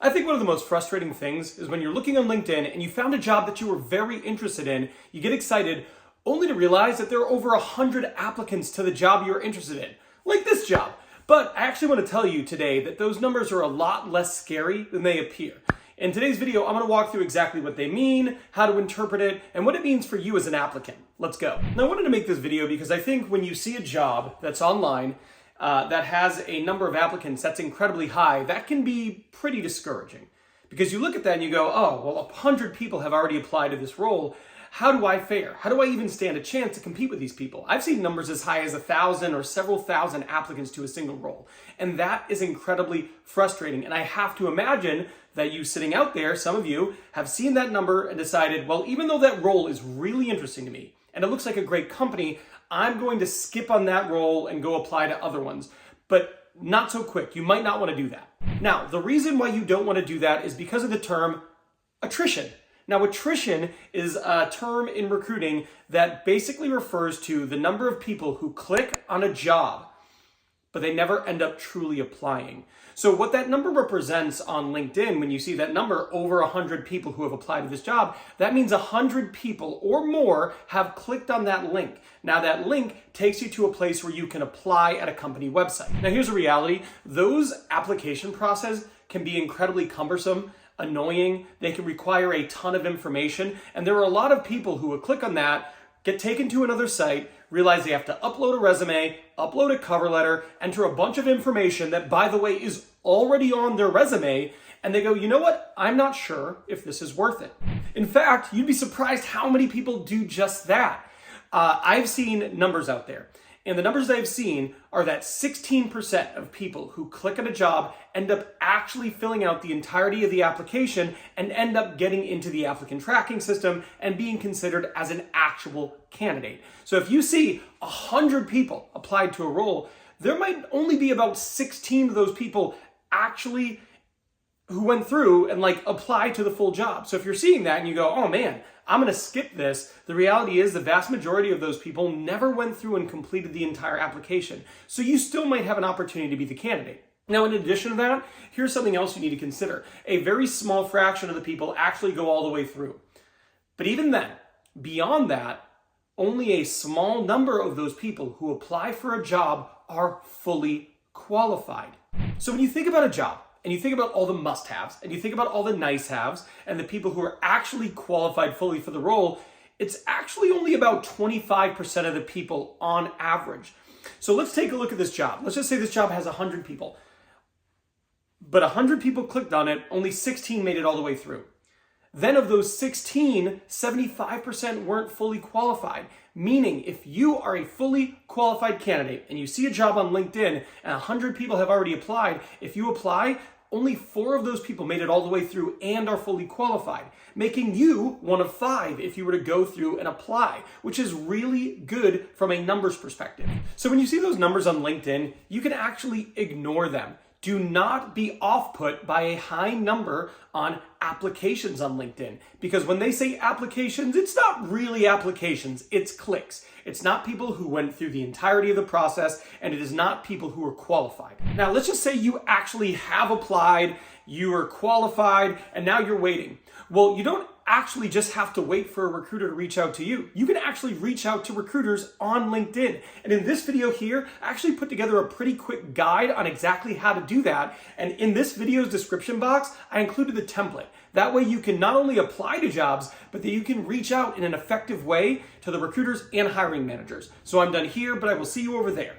I think one of the most frustrating things is when you're looking on LinkedIn and you found a job that you were very interested in, you get excited, only to realize that there are over 100 applicants to the job you're interested in, like this job. But I actually want to tell you today that those numbers are a lot less scary than they appear. In today's video, I'm going to walk through exactly what they mean, how to interpret it, and what it means for you as an applicant. Let's go. Now, I wanted to make this video because I think when you see a job that's online that has a number of applicants that's incredibly high, that can be pretty discouraging. Because you look at that and you go, oh, well, 100 people have already applied to this role. How do I fare? How do I even stand a chance to compete with these people? I've seen numbers as high as 1,000 or several thousand applicants to a single role. And that is incredibly frustrating. And I have to imagine that you sitting out there, some of you, have seen that number and decided, well, even though that role is really interesting to me and it looks like a great company, I'm going to skip on that role and go apply to other ones. But not so quick. You might not want to do that. Now, the reason why you don't want to do that is because of the term attrition. Now, attrition is a term in recruiting that basically refers to the number of people who click on a job, but they never end up truly applying. So what that number represents on LinkedIn, when you see that number, over 100 people who have applied to this job, that means 100 people or more have clicked on that link. Now, that link takes you to a place where you can apply at a company website. Now, here's the reality. Those application processes can be incredibly cumbersome, annoying. They can require a ton of information. And there are a lot of people who will click on that, get taken to another site, realize they have to upload a resume, upload a cover letter, enter a bunch of information that, by the way, is already on their resume. And they go, you know what? I'm not sure if this is worth it. In fact, you'd be surprised how many people do just that. I've seen numbers out there. And the numbers I've seen are that 16% of people who click on a job end up actually filling out the entirety of the application and end up getting into the applicant tracking system and being considered as an actual candidate. So if you see 100 people applied to a role, there might only be about 16 of those people actually who went through and applied to the full job. So if you're seeing that and you go, oh man, I'm going to skip this, the reality is the vast majority of those people never went through and completed the entire application. So you still might have an opportunity to be the candidate. Now, in addition to that, here's something else you need to consider. A very small fraction of the people actually go all the way through. But even then, beyond that, only a small number of those people who apply for a job are fully qualified. So when you think about a job, and you think about all the must-haves, and you think about all the nice-haves, and the people who are actually qualified fully for the role, it's actually only about 25% of the people on average. So let's take a look at this job. Let's just say this job has 100 people. But 100 people clicked on it, only 16 made it all the way through. Then of those 16, 75% weren't fully qualified. Meaning, if you are a fully qualified candidate and you see a job on LinkedIn and 100 people have already applied, if you apply, only 4 of those people made it all the way through and are fully qualified, making you one of 5 if you were to go through and apply, which is really good from a numbers perspective. So when you see those numbers on LinkedIn, you can actually ignore them. Do not be off-put by a high number on applications on LinkedIn, because when they say applications, it's not really applications, it's clicks. It's not people who went through the entirety of the process, and it is not people who are qualified. Now, let's just say you actually have applied, you are qualified, and now you're waiting. Well, you don't actually just have to wait for a recruiter to reach out to you. You can actually reach out to recruiters on LinkedIn. And in this video here, I actually put together a pretty quick guide on exactly how to do that. And in this video's description box, I included the template. That way you can not only apply to jobs, but that you can reach out in an effective way to the recruiters and hiring managers. So I'm done here, but I will see you over there.